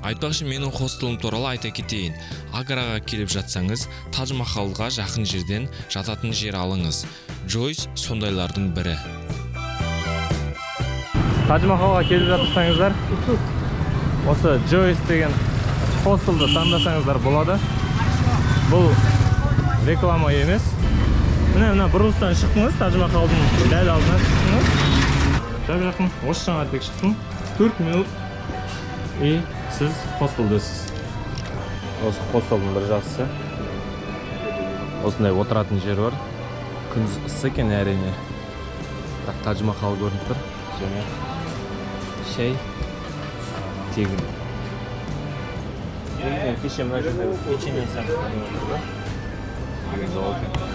Айтпақшы, менің хостелім туралы айта кетейін. Агараға келіп жатсаңыз, Тадж Махалға жақын жерден жататын жер алыңыз. Джойс сондайлардың бірі. Тадж Махалға келіп жатсаңыздар, осы Джойс деген хостелді таңдасаңыздар болады. Бұл реклама емес. Мына бұрылыстан шықтыңыз, Тадж Махалдың дәл алдынан шықтыңыз. Жақын, осы жаңа тек шықтым. 4 минут и сіз хостелдесіз. Осы хостелдің бір жақсысы. Осындай отыратын жер бар. Күндіз ыссы екен әрине. Бірақ Тадж Махал көрініп тұр. Және шай тегін. Кеше мына жерде печенье сияқты